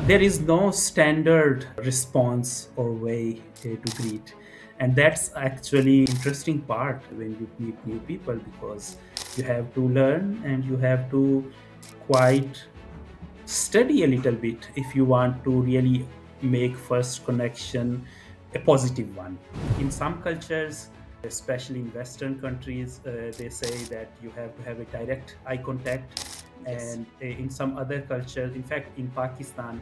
There is no standard response or way to greet, and that's actually interesting part when you meet new people, because you have to learn and you have to quite study a little bit if you want to really make first connection a positive one. In some cultures, especially in western countries, they say that you have to have a direct eye contact. Yes. And in some other cultures, in fact in Pakistan,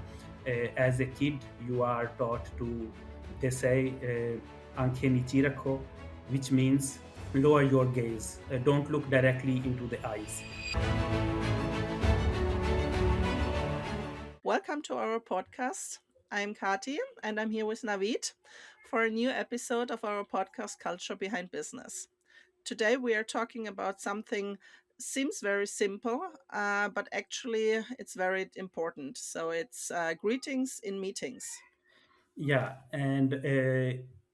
as a kid you are taught to, they say, aankhein nichi rakho, which means lower your gaze, don't look directly into the eyes. Welcome to our podcast. I'm Kati and I'm here with Navid for a new episode of our podcast Culture Behind Business. Today we are talking about something seems very simple, but actually it's very important. So it's greetings in meetings. Yeah, and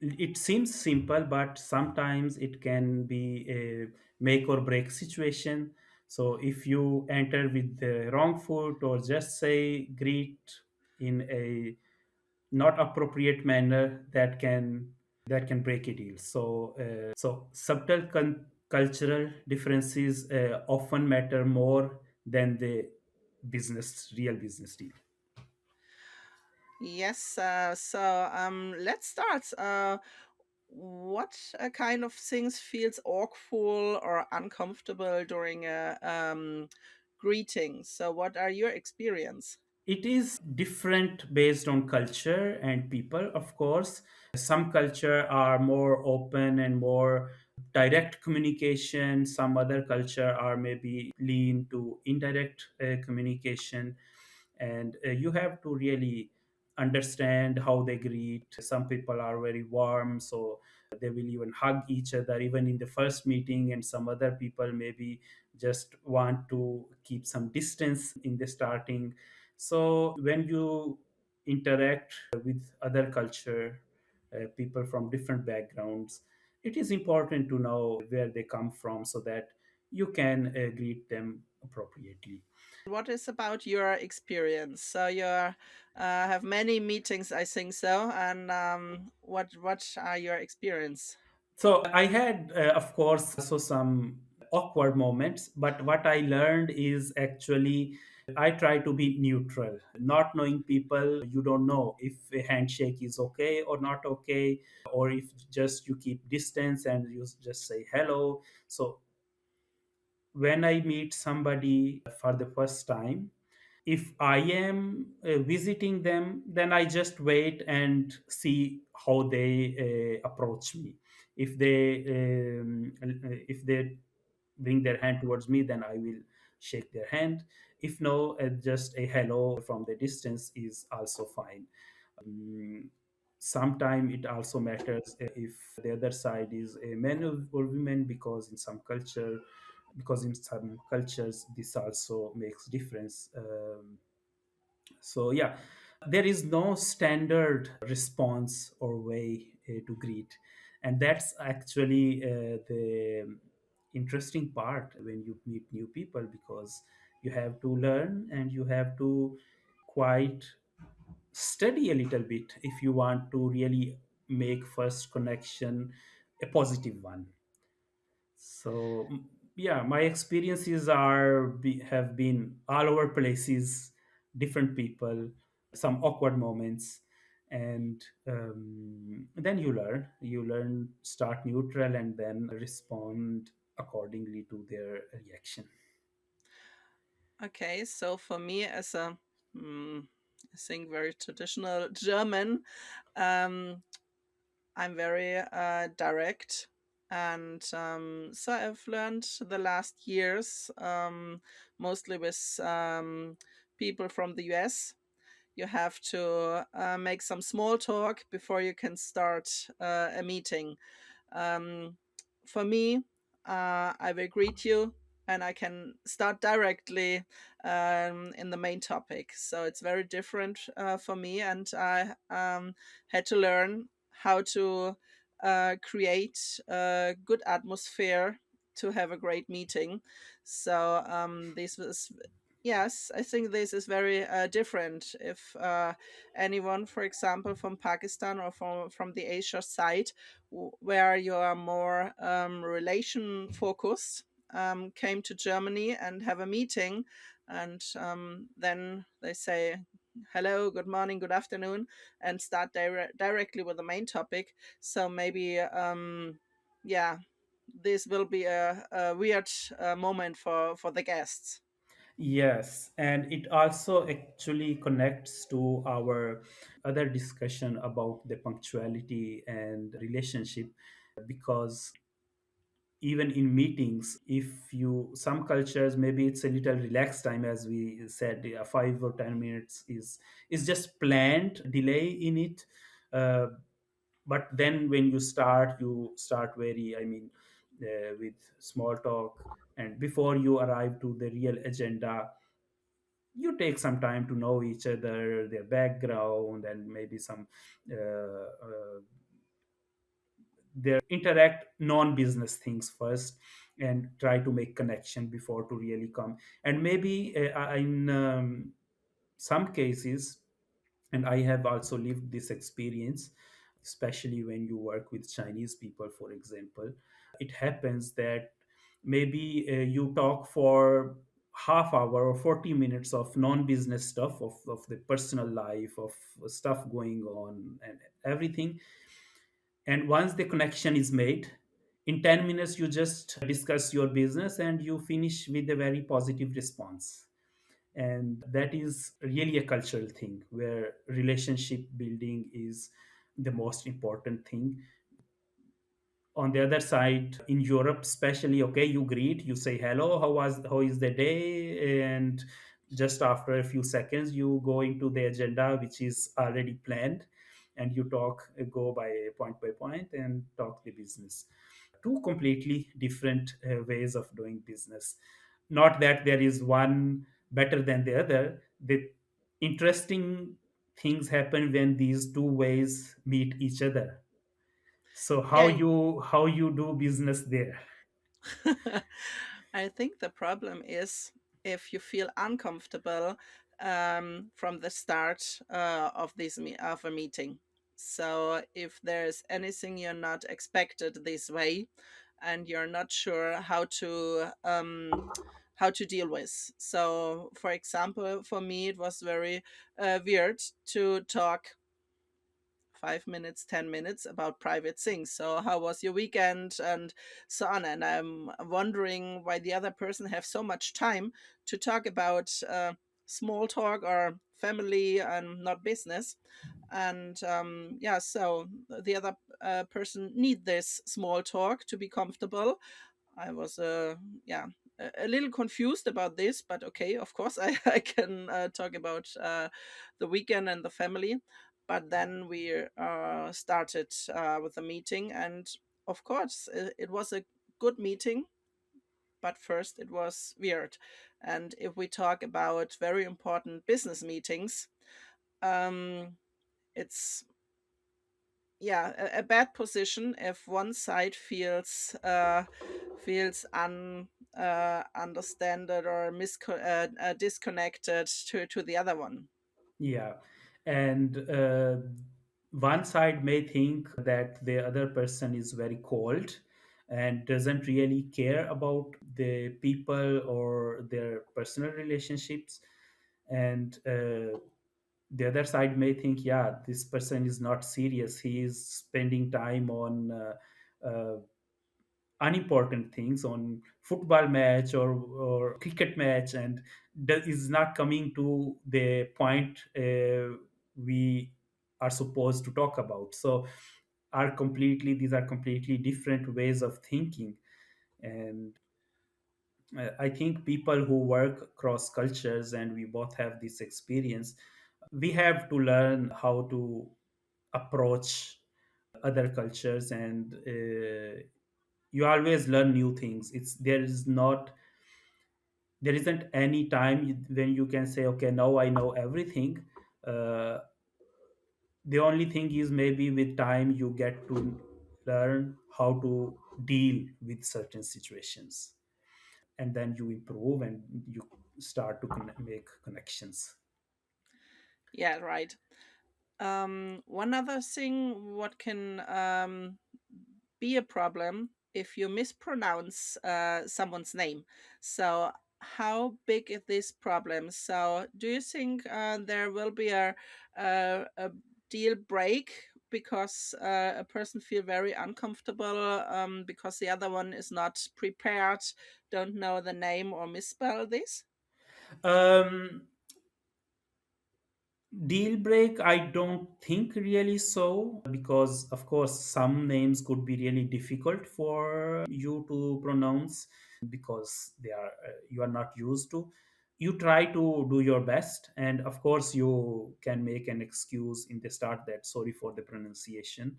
it seems simple, but sometimes it can be a make or break situation. So if you enter with the wrong foot or just say greet in a not appropriate manner, that can break a deal. So subtle cultural differences often matter more than the real business deal. Yes, let's start. What kind of things feels awkward or uncomfortable during a greeting? So, what are your experience? It is different based on culture and people, of course. Some culture are more open and more direct communication. Some other culture are maybe lean to indirect communication. And you have to really understand how they greet. Some people are very warm, so they will even hug each other even in the first meeting, and some other people maybe just want to keep some distance in the starting. So when you interact with other culture, people from different backgrounds, it is important to know where they come from so that you can greet them appropriately. What is about your experience? So, you have many meetings, I think so. And what are your experience? So I had, of course, also some awkward moments, but what I learned is actually I try to be neutral. Not knowing people, you don't know if a handshake is okay or not okay, or if just you keep distance and you just say hello. So when I meet somebody for the first time, if I am visiting them, then I just wait and see how they approach me. If they bring their hand towards me, then I will shake their hand. If no, just a hello from the distance is also fine. um, Sometimes it also matters if the other side is a man or woman, because in some cultures this also makes difference. So yeah, there is no standard response or way to greet, and that's actually the interesting part when you meet new people, because you have to learn and you have to quite study a little bit if you want to really make first connection a positive one. So yeah, my experiences have been all over places, different people, some awkward moments, and then you learn, start neutral and then respond accordingly to their reaction. Okay, so for me, as a I think very traditional German, um, I'm very direct, and so I've learned the last years, mostly with people from the US. You have to make some small talk before you can start a meeting. Um, for me, I will greet you and I can start directly in the main topic. So it's very different for me, and I had to learn how to create a good atmosphere to have a great meeting. So this was. Yes, I think this is very different. If anyone, for example, from Pakistan or from the Asia side, where you are more relation focused, came to Germany and have a meeting, and then they say hello, good morning, good afternoon, and start directly with the main topic. So maybe, yeah, this will be a weird moment for the guests. Yes, and it also actually connects to our other discussion about the punctuality and relationship, because even in meetings, if you, some cultures, maybe it's a little relaxed time, as we said, 5 or 10 minutes is just planned delay in it. uh, but then when you start very, I mean, with small talk, and before you arrive to the real agenda, you take some time to know each other, their background, and maybe some their interact non-business things first, and try to make connection before to really come. And maybe in some cases, and I have also lived this experience, especially when you work with Chinese people, for example, it happens that maybe you talk for half hour or 40 minutes of non-business stuff, of the personal life, of stuff going on and everything. And once the connection is made, in 10 minutes you just discuss your business and you finish with a very positive response. And that is really a cultural thing, where relationship building is the most important thing. On the other side, in Europe especially, okay, you greet, you say hello, how is the day, and just after a few seconds you go into the agenda which is already planned, and you talk, go by point and talk the business. Two completely different ways of doing business. Not that there is one better than the other. The interesting things happen when these two ways meet each other. So Yeah, how you do business there? I think the problem is if you feel uncomfortable from the start of of a meeting. So if there's anything you're not expected this way, and you're not sure how to deal with. So, for example, for me, it was very weird to talk 5 minutes, 10 minutes about private things. So, how was your weekend and so on? And I'm wondering why the other person have so much time to talk about small talk or family and not business. And yeah, so the other person need this small talk to be comfortable. I was, yeah, a little confused about this, but okay, of course, I can talk about the weekend and the family. But then we started with the meeting, and of course, it was a good meeting. But first, it was weird. And if we talk about very important business meetings, um, it's, yeah, a bad position if one side feels understanded or disconnected to the other one. Yeah, and one side may think that the other person is very cold and doesn't really care about the people or their personal relationships, and the other side may think, yeah, this person is not serious, he is spending time on unimportant things, on football match or cricket match, and that is not coming to the point we are supposed to talk about. So are completely these are completely different ways of thinking. And I think people who work across cultures, and we both have this experience, we have to learn how to approach other cultures. And you always learn new things. It's there isn't any time when you can say, okay, now I know everything. uh, the only thing is, maybe with time you get to learn how to deal with certain situations, and then you improve and you start to make connections. Yeah, right. One other thing, what can be a problem if you mispronounce someone's name. So, how big is this problem? So, do you think there will be a deal break because a person feel very uncomfortable because the other one is not prepared, don't know the name or misspell this? um, Deal break, I don't think really so, because of course some names could be really difficult for you to pronounce because they are you are not used to. You try to do your best, and of course you can make an excuse in the start that sorry for the pronunciation,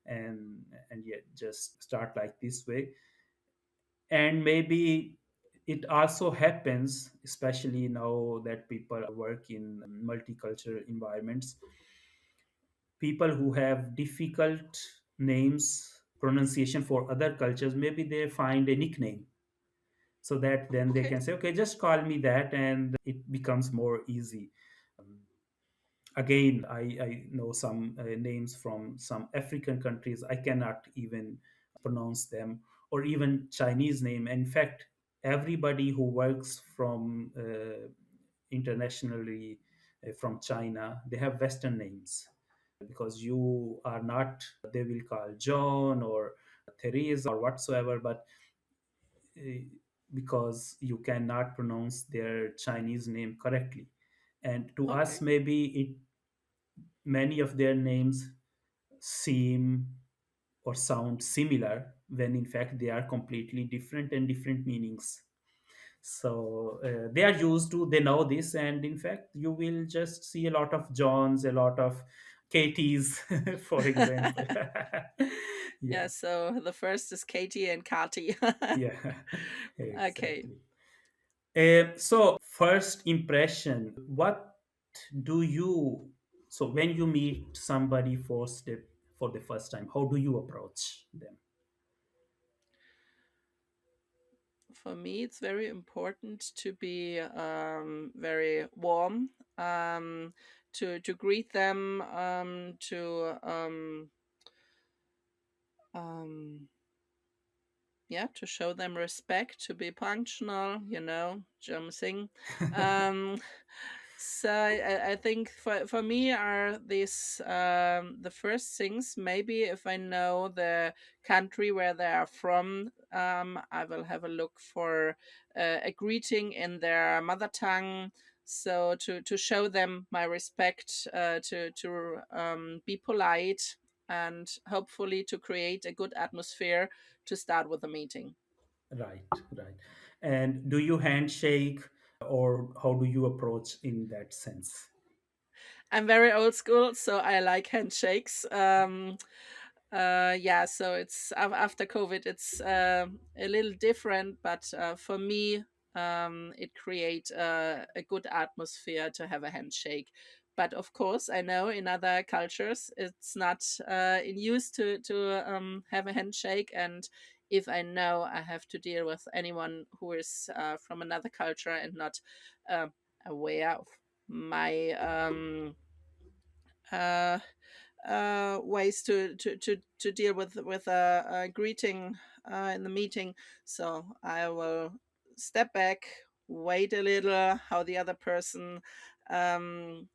and yet just start like this way. And maybe it also happens, especially now that people work in multicultural environments, people who have difficult names pronunciation for other cultures, maybe they find a nickname, so that then they Okay. can say, okay, just call me that, and it becomes more easy. Um, Again, I know some names from some African countries, I cannot even pronounce them, or even Chinese name. In fact, everybody who works from internationally from China, they have Western names, because you are not, they will call John or Teresa or whatsoever, but uh, because you cannot pronounce their Chinese name correctly. And to us, Okay. maybe it, many of their names seem or sound similar, when in fact they are completely different and different meanings. So they are used to, they know this, and in fact you will just see a lot of Johns, a lot of Katies, for example. Yeah, Yeah, so the first is Katie and Kati. yeah. Okay. Exactly. So first impression, what do you, so when you meet somebody for the first time, how do you approach them? For me, it's very important to be very warm, to greet them, um, yeah, to show them respect, to be punctual, German thing. Um, so I think for me are these the first things. Maybe if I know the country where they are from, I will have a look for a greeting in their mother tongue. So to show them my respect, to be polite, and hopefully to create a good atmosphere to start with the meeting. Right, right. And do you handshake, or how do you approach in that sense? I'm very old school, so I like handshakes. Yeah, so it's after COVID, it's a little different, but for me, it creates a good atmosphere to have a handshake. But of course, I know in other cultures it's not in use to have a handshake, and if I know I have to deal with anyone who is from another culture and not uh, aware of my uh, ways to deal with a greeting in the meeting. So I will step back, wait a little, how the other person um,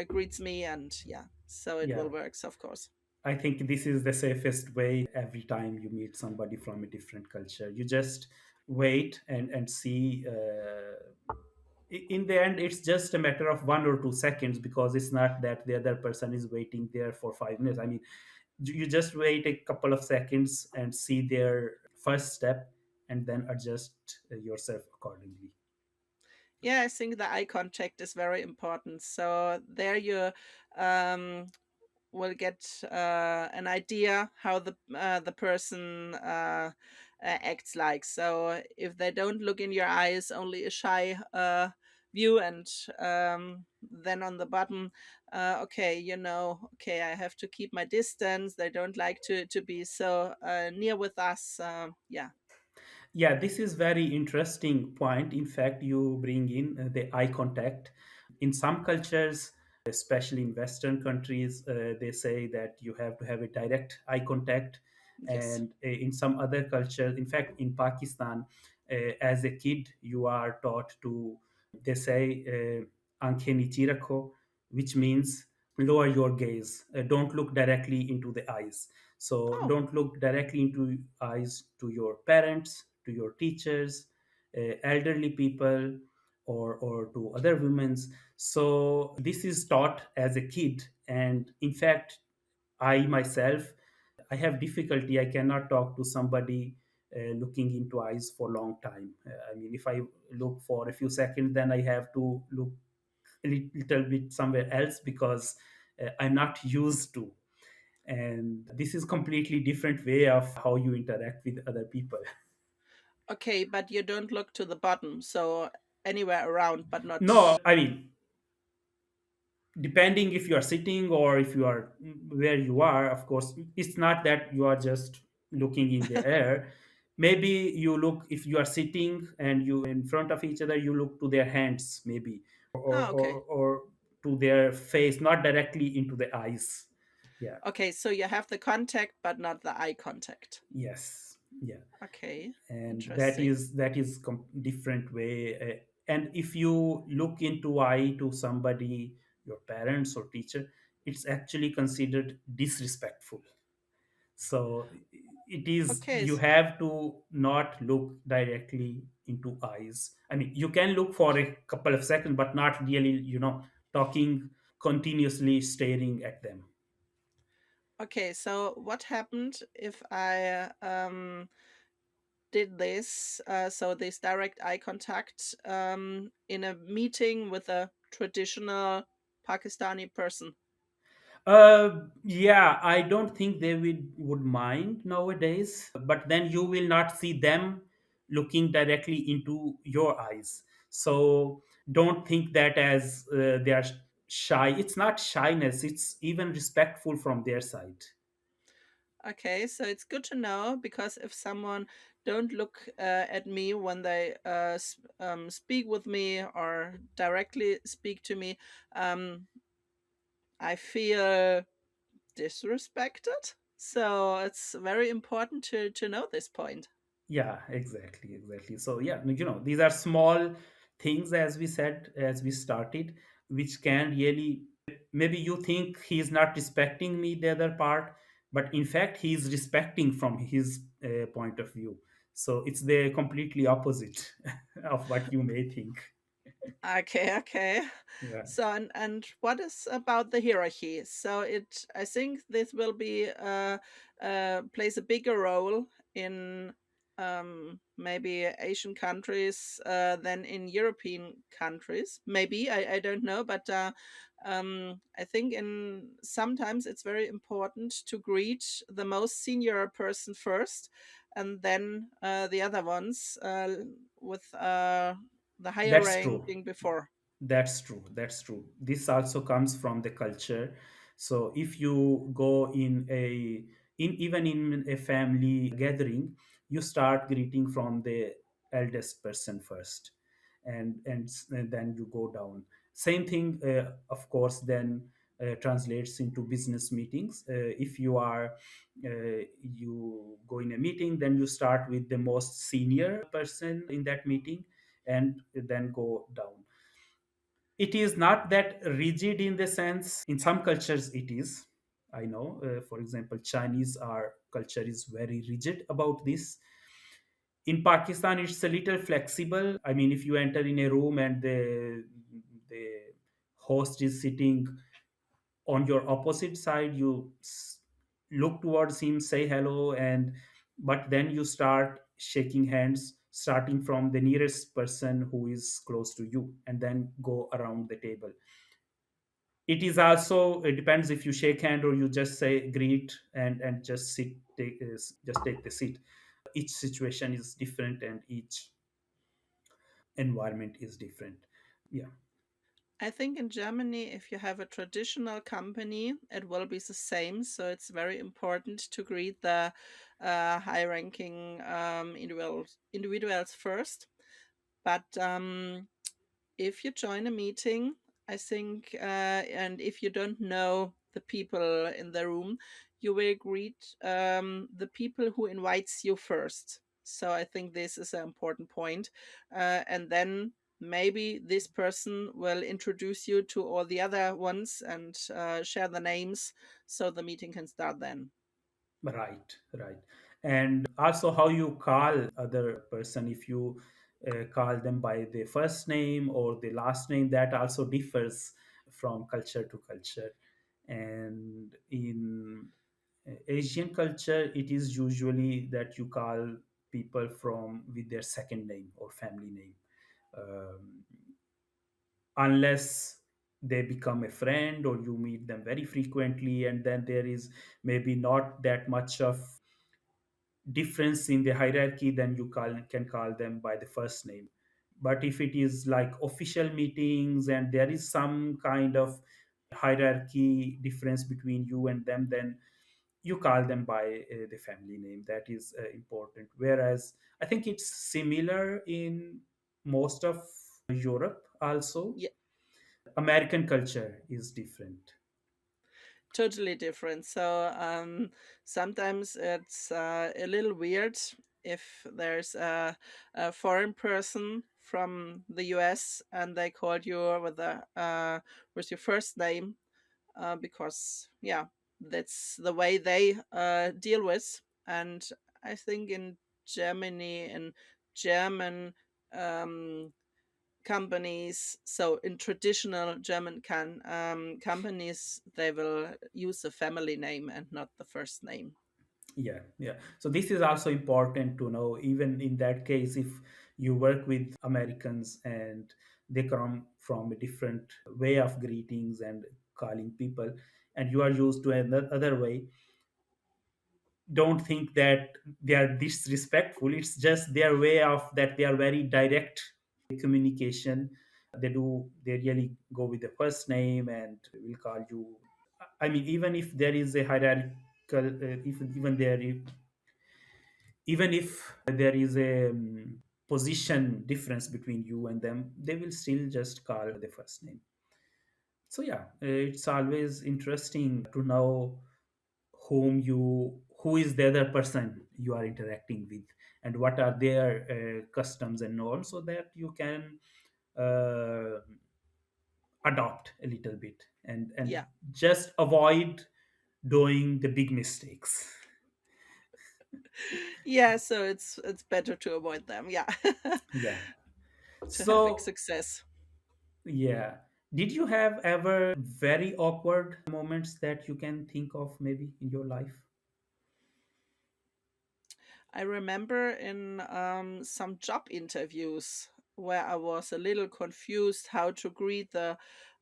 greets me, and yeah, so it Yeah, will work, of course. I think this is the safest way. Every time you meet somebody from a different culture, you just wait and see. In the end, it's just a matter of 1 or 2 seconds, because it's not that the other person is waiting there for 5 minutes. I mean, you just wait a couple of seconds and see their first step, and then adjust yourself accordingly. Yeah, I think the eye contact is very important. So there you um, will get an idea how the person acts like. So if they don't look in your eyes, only a shy view, and then on the bottom, okay, okay, I have to keep my distance. They don't like to be so near with us. Yeah. Yeah, this is very interesting point. In fact, you bring in the eye contact. In some cultures, especially in Western countries, they say that you have to have a direct eye contact. Yes. And in some other cultures, in fact, in Pakistan, as a kid, you are taught to, they say, "Aankhein nichi rakho," which means lower your gaze. Don't look directly into the eyes. So Oh, don't look directly into eyes to your parents, to your teachers, elderly people, or to other women's. So this is taught as a kid, and in fact, I myself, I have difficulty. I cannot talk to somebody looking into eyes for a long time. I mean, if I look for a few seconds, then I have to look a little bit somewhere else because I'm not used to. And this is completely different way of how you interact with other people. okay, but you don't look to the bottom, so anywhere around, but not. No, I mean, depending if you are sitting or if you are where you are, of course, it's not that you are just looking in the air. Maybe you look, if you are sitting and you in front of each other, you look to their hands, maybe, Ah, okay. or to their face, not directly into the eyes. Yeah. Okay, so you have the contact, but not the eye contact. Yes. Yeah. Okay, And interesting. that is different way. And if you look into eye to somebody, your parents or teacher, it's actually considered disrespectful. So it is, Okay, you have to not look directly into eyes. I mean, you can look for a couple of seconds, but not really, talking continuously, staring at them. okay. So what happened if I did this? So this direct eye contact in a meeting with a traditional Pakistani person. Yeah, I don't think they would mind nowadays, but then you will not see them looking directly into your eyes. So don't think that as they are shy. It's not shyness, it's even respectful from their side. Okay, so it's good to know because if someone don't look at me when they speak with me or directly speak to me, um, I feel disrespected. So it's very important to know this point. Yeah, exactly, exactly. So yeah, these are small things, as we said, as we started, which can really, maybe you think he's not respecting me, the other part, but in fact he's respecting from his point of view. So it's the completely opposite of what you may think. Okay, okay. Yeah. So and what is about the hierarchy? So it I think this will be plays a bigger role in maybe Asian countries than in European countries. Maybe I don't know, but I think in sometimes it's very important to greet the most senior person first, and then the other ones with the higher That's true. ranking before. That's true. That's true. This also comes from the culture. So if you go in even in a family gathering, you start greeting from the eldest person first, and then you go down. Same thing, of course, then translates into business meetings. If you are you go in a meeting, then you start with the most senior person in that meeting, and then go down. It is not that rigid in the sense, in some cultures it is. I know, for example, Chinese our culture is very rigid about this. In Pakistan it's a little flexible. I mean, if you enter in a room and the host is sitting on your opposite side, you look towards him, say hello, and but then you start shaking hands, starting from the nearest person who is close to you, and then go around the table. It is also, it depends if you shake hand or you just say greet and just sit, just take the seat. Each situation is different and each environment is different. Yeah. I think in Germany, if you have a traditional company, it will be the same. So it's very important to greet the high ranking individuals first. But if you join a meeting, I think, and if you don't know the people in the room, you will greet the people who invites you first. So I think this is an important point. And then maybe this person will introduce you to all the other ones and share the names, so the meeting can start then. Right, right. And also how you call other person, if you call them by the first name or the last name, that also differs from culture to culture. And in Asian culture, it is usually that you call people from with their second name or family name, um, unless they become a friend or you meet them very frequently, and then there is maybe not that much of difference in the hierarchy, then you can call them by the first name. But if it is like official meetings and there is some kind of hierarchy difference between you and them, then you call them by the family name. That is important. Whereas I think it's similar in most of Europe also. Yeah, American culture is different. totally different. So sometimes it's a little weird if there's a foreign person from the US and they called you with your first name, because yeah, that's the way they deal with. And I think in Germany, in German um, companies, so in traditional German companies, they will use the family name and not the first name. Yeah, yeah. So this is also important to know. Even in that case, if you work with Americans and they come from a different way of greetings and calling people, and you are used to another way, don't think that they are disrespectful. It's just their way of that. They are very direct communication. They really go with the first name and will call you. I mean, even if there is a hierarchical, even if there is a position difference between you and them, they will still just call the first name. So yeah, it's always interesting to know who is the other person you are interacting with, and what are their customs and norms, so that you can uh, adopt a little bit and Yeah. just avoid doing the big mistakes. Yeah, so it's better to avoid them, yeah. Yeah. To having So success. yeah. Did you have ever very awkward moments that you can think of maybe in your life? I remember in some job interviews where I was a little confused how to greet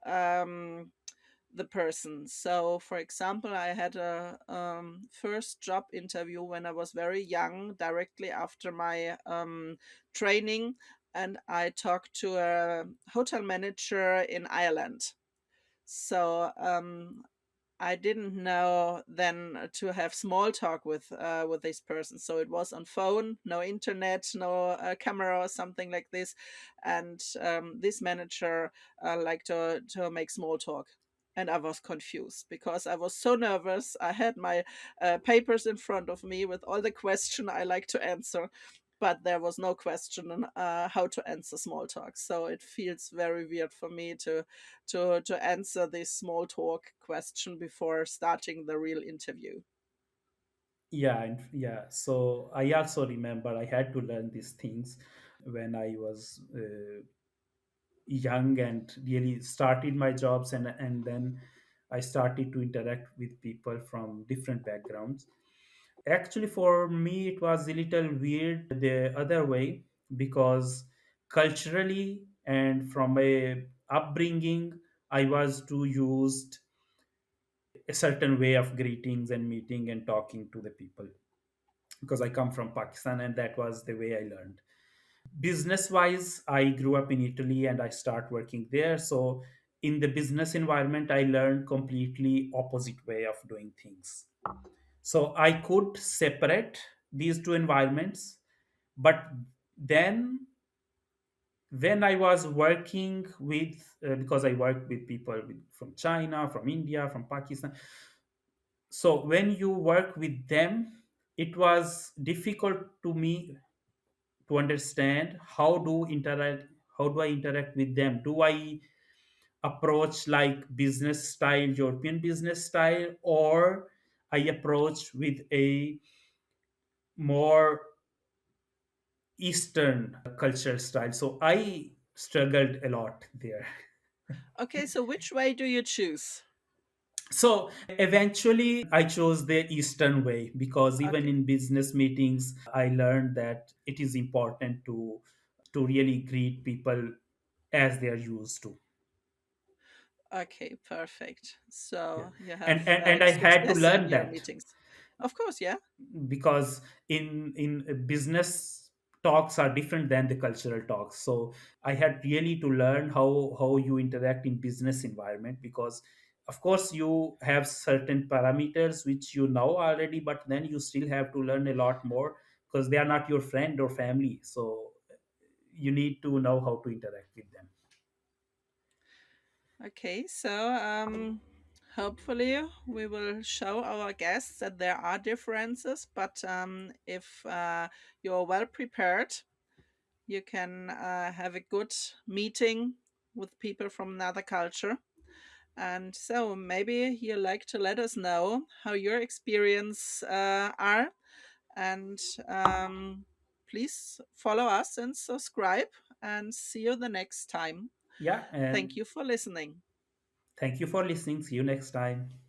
um, the person. So, for example, I had a first job interview when I was very young, directly after my training, and I talked to a hotel manager in Ireland. So I didn't know then to have small talk with this person. So it was on phone, no internet, no camera or something like this. And this manager liked to make small talk. And I was confused because I was so nervous. I had my papers in front of me with all the question I like to answer, but there was no question on how to answer small talk. So it feels very weird for me to answer this small talk question before starting the real interview. Yeah, and yeah. So I also remember I had to learn these things when I was young and really started my jobs, and then I started to interact with people from different backgrounds. Actually, for me, it was a little weird the other way, because culturally and from a upbringing, I was too used a certain way of greetings and meeting and talking to the people, because I come from Pakistan and that was the way I learned. Business wise, I grew up in Italy and I start working there. So in the business environment, I learned completely opposite way of doing things. So I could separate these two environments. But then when I was working with, because I work with people from China, from India, from Pakistan. So when you work with them, it was difficult to me to understand how do I interact with them. Do I approach like business style, European business style, or I approach with a more Eastern cultural style? So I struggled a lot there. Okay, so which way do you choose? So eventually I chose the Eastern way, because even Okay. in business meetings I learned that it is important to really greet people as they are used to. Okay, perfect. Yeah. So you have And I had to success in learn your that, meetings. Of course, yeah. because in business talks are different than the cultural talks. So I had really to learn how you interact in business environment, because of course you have certain parameters which you know already, but then you still have to learn a lot more, because they are not your friend or family. So you need to know how to interact with them. Okay, so hopefully we will show our guests that there are differences, but if you're well prepared, you can have a good meeting with people from another culture. And so maybe you like to let us know how your experience are, and please follow us and subscribe, and see you the next time. Yeah, Thank and you for listening. thank you for listening. See you next time.